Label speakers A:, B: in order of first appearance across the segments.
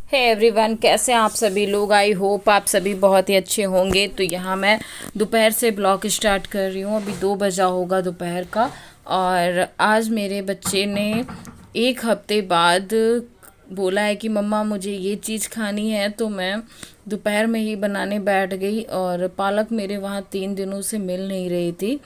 A: Hey everyone, कैसे हैं आप सभी लोग। आई होप आप सभी बहुत ही अच्छे होंगे। तो यहाँ मैं दोपहर से ब्लॉग स्टार्ट कर रही हूँ। अभी 2 बजा होगा दोपहर का। और आज मेरे बच्चे ने 1 हफ्ते बाद बोला है कि मम्मा मुझे ये चीज़ खानी है, तो मैं दोपहर में ही बनाने बैठ गई। और पालक मेरे वहाँ 3 दिनों से मिल नहीं रही थी,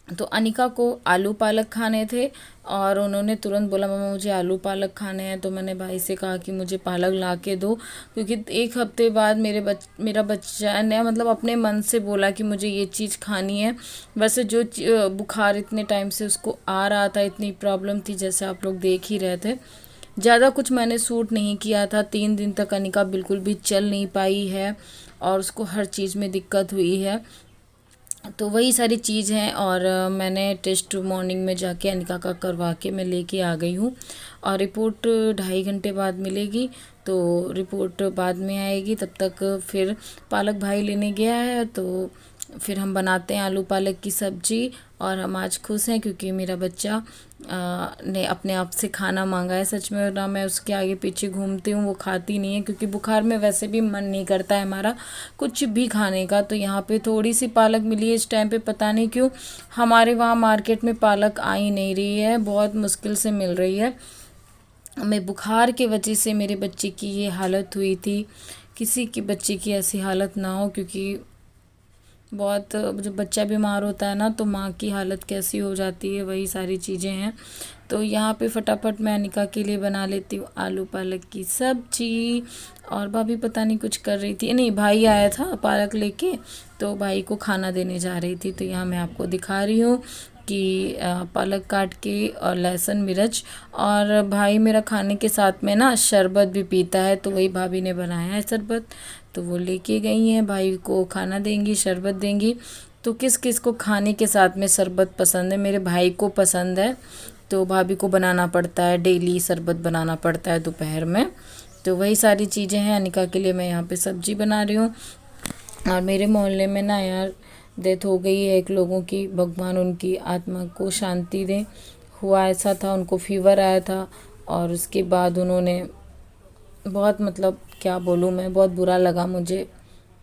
A: तो अनिका को आलू पालक खाने थे और उन्होंने तुरंत बोला मम्मा मुझे आलू पालक खाने हैं। तो मैंने भाई से कहा कि मुझे पालक ला के दो, क्योंकि 1 हफ्ते बाद मेरा बच्चा ने मतलब अपने मन से बोला कि मुझे ये चीज़ खानी है। वैसे जो बुखार इतने टाइम से उसको आ रहा था, इतनी प्रॉब्लम थी, जैसे आप लोग देख ही रहे थे। ज़्यादा कुछ मैंने सूट नहीं किया था। 3 दिन तक अनिका बिल्कुल भी चल नहीं पाई है और उसको हर चीज़ में दिक्कत हुई है। तो वही सारी चीज़ हैं। और मैंने टेस्ट मॉर्निंग में जाके अनिका का करवा के मैं लेके आ गई हूँ। और रिपोर्ट 2.5 घंटे बाद मिलेगी, तो रिपोर्ट बाद में आएगी। तब तक फिर पालक भाई लेने गया है, तो फिर हम बनाते हैं आलू पालक की सब्ज़ी। और हम आज खुश हैं क्योंकि मेरा बच्चा ने अपने आप से खाना मांगा है। सच में ना मैं उसके आगे पीछे घूमती हूँ, वो खाती नहीं है, क्योंकि बुखार में वैसे भी मन नहीं करता है हमारा कुछ भी खाने का। तो यहाँ पे थोड़ी सी पालक मिली है इस टाइम पे, पता नहीं क्यों हमारे वहाँ मार्केट में पालक आ ही नहीं रही है, बहुत मुश्किल से मिल रही है। मैं बुखार के वजह से मेरे बच्चे की ये हालत हुई थी। किसी के बच्चे की ऐसी हालत ना हो, क्योंकि बहुत जब बच्चा बीमार होता है ना, तो माँ की हालत कैसी हो जाती है, वही सारी चीज़ें हैं। तो यहाँ पे फटाफट मैं अनिका के लिए बना लेती हूँ आलू पालक की सब्जी। और भाभी पता नहीं कुछ कर रही थी, नहीं भाई आया था पालक लेके, तो भाई को खाना देने जा रही थी। तो यहाँ मैं आपको दिखा रही हूँ कि पालक काट के और लहसुन मिर्च। और भाई मेरा खाने के साथ में ना शरबत भी पीता है, तो वही भाभी ने बनाया है शरबत, तो वो लेके गई हैं। भाई को खाना देंगी, शरबत देंगी। तो किस किस को खाने के साथ में शरबत पसंद है? मेरे भाई को पसंद है, तो भाभी को बनाना पड़ता है, डेली शरबत बनाना पड़ता है दोपहर में। तो वही सारी चीज़ें हैं। अनिका के लिए मैं यहाँ पे सब्जी बना रही हूँ। और मेरे मोहल्ले में ना यार डेथ हो गई है एक लोगों की, भगवान उनकी आत्मा को शांति दे। हुआ ऐसा था, उनको फीवर आया था और उसके बाद उन्होंने बहुत मतलब क्या बोलूँ मैं, बहुत बुरा लगा मुझे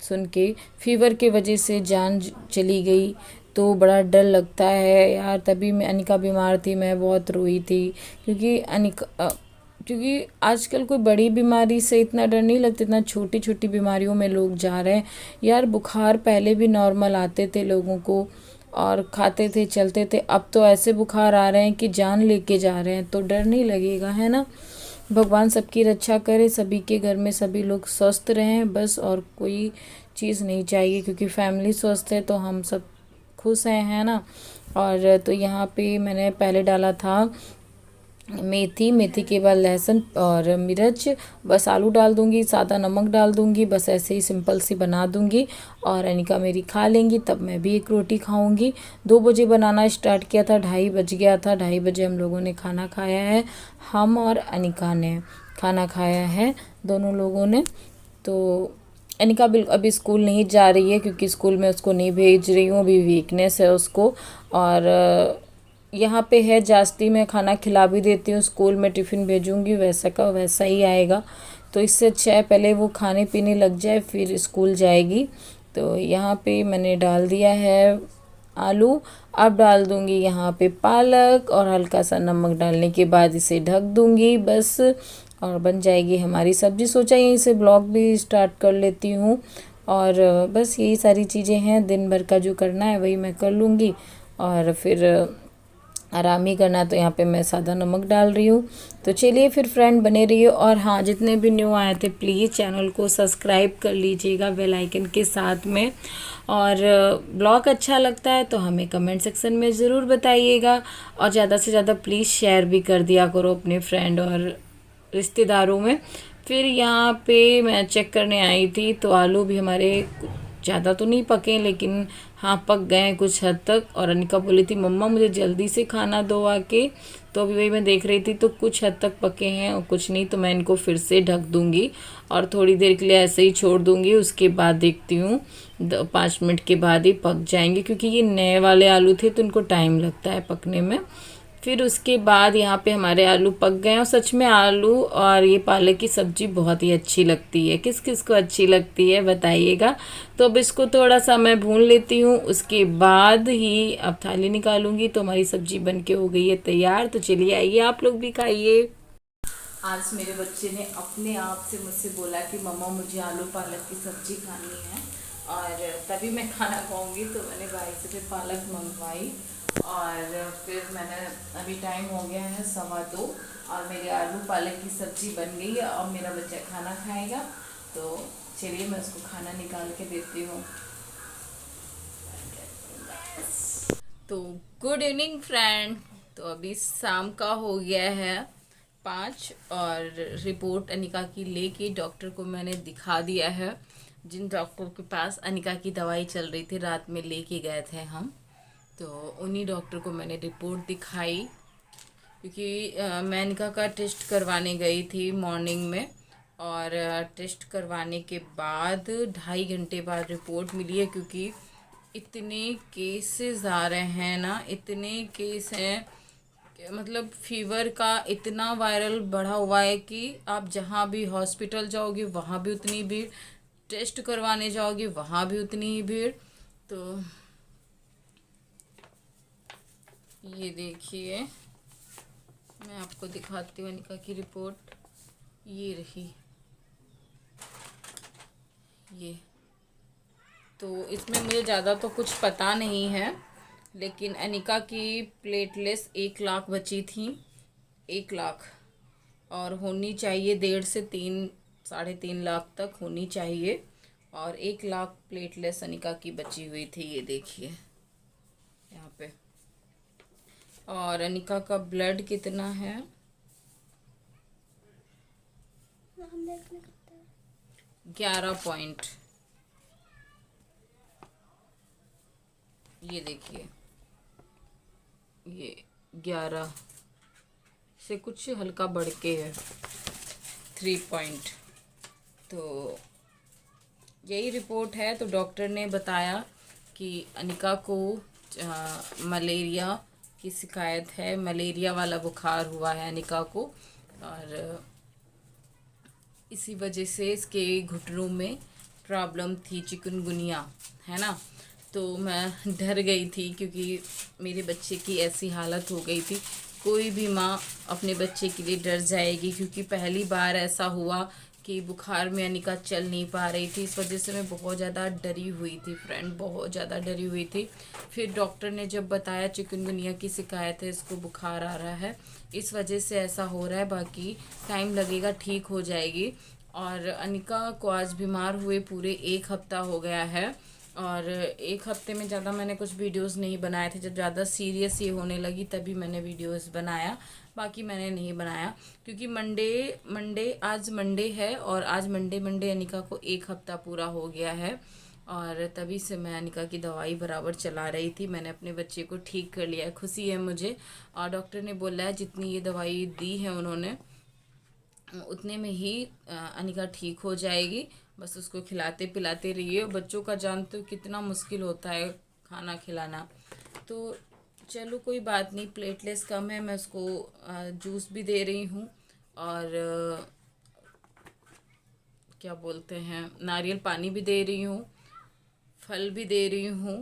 A: सुन के। फीवर के वजह से जान चली गई, तो बड़ा डर लगता है यार। तभी मैं अनिका बीमार थी, मैं बहुत रोई थी, क्योंकि क्योंकि आजकल कोई बड़ी बीमारी से इतना डर नहीं लगता, इतना छोटी छोटी बीमारियों में लोग जा रहे हैं यार। बुखार पहले भी नॉर्मल आते थे लोगों को और खाते थे चलते थे, अब तो ऐसे बुखार आ रहे हैं कि जान लेके जा रहे हैं। तो डर नहीं लगेगा, है ना। भगवान सबकी रक्षा करे, सभी के घर में सभी लोग स्वस्थ रहें बस, और कोई चीज़ नहीं चाहिए, क्योंकि फैमिली स्वस्थ है तो हम सब खुश हैं, है ना। और तो यहाँ पे मैंने पहले डाला था मेथी, मेथी के बाद लहसुन और मिर्च। बस आलू डाल दूंगी, सादा नमक डाल दूंगी, बस ऐसे ही सिंपल सी बना दूंगी। और अनिका मेरी खा लेंगी, तब मैं भी एक रोटी खाऊंगी। 2 बजे बनाना स्टार्ट किया था, 2:30 बज गया था। 2:30 बजे हम लोगों ने खाना खाया है, हम और अनिका ने खाना खाया है, दोनों लोगों ने। तो अनिका बिल्कुल अभी स्कूल नहीं जा रही है, क्योंकि स्कूल में उसको नहीं भेज रही हूँ, अभी वीकनेस है उसको। और यहाँ पे है जास्ती, मैं खाना खिला भी देती हूँ, स्कूल में टिफ़िन भेजूँगी वैसा का वैसा ही आएगा। तो इससे अच्छा है पहले वो खाने पीने लग जाए फिर स्कूल जाएगी। तो यहाँ पे मैंने डाल दिया है आलू। अब डाल दूँगी यहाँ पे पालक, और हल्का सा नमक डालने के बाद इसे ढक दूँगी बस, और बन जाएगी हमारी सब्ज़ी। सोचा यहीं से ब्लॉग भी स्टार्ट कर लेती हूँ। और बस यही सारी चीज़ें हैं, दिन भर का जो करना है वही मैं कर लूँगी, और फिर आराम ही करना है। तो यहाँ पे मैं सादा नमक डाल रही हूँ। तो चलिए फिर फ्रेंड बने रहिए। और हाँ, जितने भी न्यू आए थे प्लीज़ चैनल को सब्सक्राइब कर लीजिएगा बेल आइकन के साथ में। और ब्लॉग अच्छा लगता है तो हमें कमेंट सेक्शन में ज़रूर बताइएगा, और ज़्यादा से ज़्यादा प्लीज़ शेयर भी कर दिया करो अपने फ्रेंड और रिश्तेदारों में। फिर यहाँ पे मैं चेक करने आई थी, तो आलू भी हमारे ज़्यादा तो नहीं पके, लेकिन हाँ पक गए हैं कुछ हद तक। और अनिका बोली थी मम्मा मुझे जल्दी से खाना दो आके, तो अभी वही मैं देख रही थी, तो कुछ हद तक पके हैं और कुछ नहीं। तो मैं इनको फिर से ढक दूँगी और थोड़ी देर के लिए ऐसे ही छोड़ दूँगी। उसके बाद देखती हूँ 5 मिनट के बाद ही पक जाएंगे, क्योंकि ये नए वाले आलू थे तो इनको टाइम लगता है पकने में। फिर उसके बाद यहाँ पे हमारे आलू पक गए और सच में आलू और ये पालक की सब्ज़ी बहुत ही अच्छी लगती है। किस किस को अच्छी लगती है बताइएगा। तो अब इसको थोड़ा सा मैं भून लेती हूँ, उसके बाद ही अब थाली निकालूंगी। तो हमारी सब्ज़ी बन के हो गई है तैयार। तो चलिए आइए आप लोग भी खाइए। आज मेरे बच्चे ने अपने आप से मुझसे बोला कि मम्मा मुझे आलू पालक की सब्ज़ी खानी है और तभी मैं खाना खाऊंगी। तो मैंने भाई से फिर पालक मंगवाई और फिर मैंने अभी टाइम हो गया है 2:15 और मेरे आलू पालक की सब्ज़ी बन गई है और मेरा बच्चा खाना खाएगा। तो चलिए मैं उसको खाना निकाल के देती हूँ। तो गुड इवनिंग फ्रेंड। तो अभी शाम का हो गया है 5 और रिपोर्ट अनिका की लेके डॉक्टर को मैंने दिखा दिया है। जिन डॉक्टर के पास अनिका की दवाई चल रही थी रात में लेके गए थे हम, तो उन्हीं डॉक्टर को मैंने रिपोर्ट दिखाई। क्योंकि मैं अनिका का टेस्ट करवाने गई थी मॉर्निंग में और टेस्ट करवाने के बाद 2.5 घंटे बाद रिपोर्ट मिली है। क्योंकि इतने केसेस आ रहे हैं ना, इतने केस हैं, मतलब फीवर का इतना वायरल बढ़ा हुआ है कि आप जहाँ भी हॉस्पिटल जाओगे वहाँ भी उतनी भीड़, टेस्ट करवाने जाओगे वहाँ भी उतनी ही भीड़। तो ये देखिए मैं आपको दिखाती हूँ अनिका की रिपोर्ट। ये रही, ये तो इसमें मुझे ज़्यादा तो कुछ पता नहीं है, लेकिन अनिका की प्लेटलेट्स 1 लाख बची थी। 1 लाख और होनी चाहिए 1.5 से 3-3.5 लाख तक होनी चाहिए। और 1 लाख प्लेटलेट्स अनिका की बची हुई थी। ये देखिए यहाँ पे। और अनिका का ब्लड कितना है, 11 पॉइंट। ये देखिए, ये 11 से कुछ हल्का बढ़ के है 3 पॉइंट। तो यही रिपोर्ट है। तो डॉक्टर ने बताया कि अनिका को मलेरिया की शिकायत है, मलेरिया वाला बुखार हुआ है अनिका को और इसी वजह से इसके घुटनों में प्रॉब्लम थी, चिकनगुनिया है ना। तो मैं डर गई थी क्योंकि मेरे बच्चे की ऐसी हालत हो गई थी। कोई भी माँ अपने बच्चे के लिए डर जाएगी, क्योंकि पहली बार ऐसा हुआ कि बुखार में अनिका चल नहीं पा रही थी। इस वजह से मैं बहुत ज़्यादा डरी हुई थी फ्रेंड, बहुत ज़्यादा डरी हुई थी। फिर डॉक्टर ने जब बताया चिकनगुनिया की शिकायत है, इसको बुखार आ रहा है, इस वजह से ऐसा हो रहा है, बाकी टाइम लगेगा, ठीक हो जाएगी। और अनिका को आज बीमार हुए पूरे 1 हफ्ता हो गया है। और 1 हफ्ते में ज़्यादा मैंने कुछ वीडियोस नहीं बनाए थे। जब ज़्यादा सीरियस ये होने लगी तभी मैंने वीडियोस बनाया, बाकी मैंने नहीं बनाया। क्योंकि आज मंडे है और आज मंडे अनिका को 1 हफ्ता पूरा हो गया है। और तभी से मैं अनिका की दवाई बराबर चला रही थी। मैंने अपने बच्चे को ठीक कर लिया है, खुशी है मुझे। और डॉक्टर ने बोला है जितनी ये दवाई दी है उन्होंने उतने में ही अनिका ठीक हो जाएगी। बस उसको खिलाते पिलाते रहिए। बच्चों का जानते हो कितना मुश्किल होता है खाना खिलाना। तो चलो कोई बात नहीं, प्लेटलेट्स कम है, मैं उसको जूस भी दे रही हूँ और क्या बोलते हैं, नारियल पानी भी दे रही हूँ, फल भी दे रही हूँ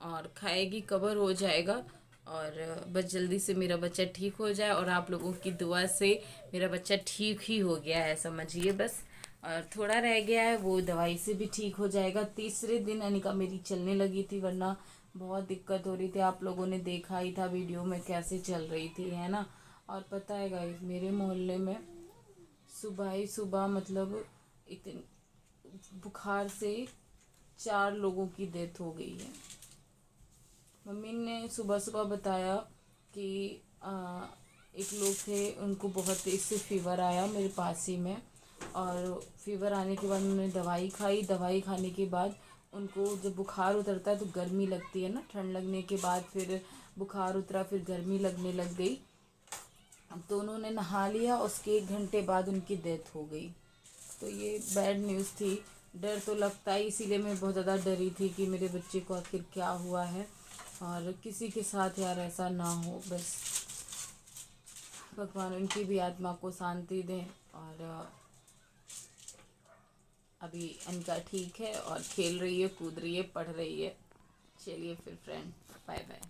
A: और खाएगी, कवर हो जाएगा। और बस जल्दी से मेरा बच्चा ठीक हो जाए। और आप लोगों की दुआ से मेरा बच्चा ठीक ही हो गया है समझिए बस। और थोड़ा रह गया है, वो दवाई से भी ठीक हो जाएगा। तीसरे दिन अनिका मेरी चलने लगी थी, वरना बहुत दिक्कत हो रही थी। आप लोगों ने देखा ही था वीडियो में कैसे चल रही थी, है ना। और पता है गाइस, मेरे मोहल्ले में सुबह ही सुबह मतलब इतने बुखार से 4 लोगों की डेथ हो गई है। मम्मी ने सुबह सुबह बताया कि एक लोग थे, उनको बहुत इससे फीवर आया मेरे पास ही में। और फीवर आने के बाद उन्होंने दवाई खाई, दवाई खाने के बाद उनको जब बुखार उतरता है तो गर्मी लगती है ना, ठंड लगने के बाद फिर बुखार उतरा, फिर गर्मी लगने लग गई। तो उन्होंने नहा लिया, उसके 1 घंटे बाद उनकी डेथ हो गई। तो ये बैड न्यूज़ थी। डर तो लगता ही, इसीलिए मैं बहुत ज़्यादा डरी थी कि मेरे बच्चे को आखिर क्या हुआ है और किसी के साथ यार ऐसा ना हो बस। भगवान उनकी भी आत्मा को शांति दें। और अभी अनका ठीक है और खेल रही है, कूद रही है, पढ़ रही है। चलिए फिर फ्रेंड, बाय बाय।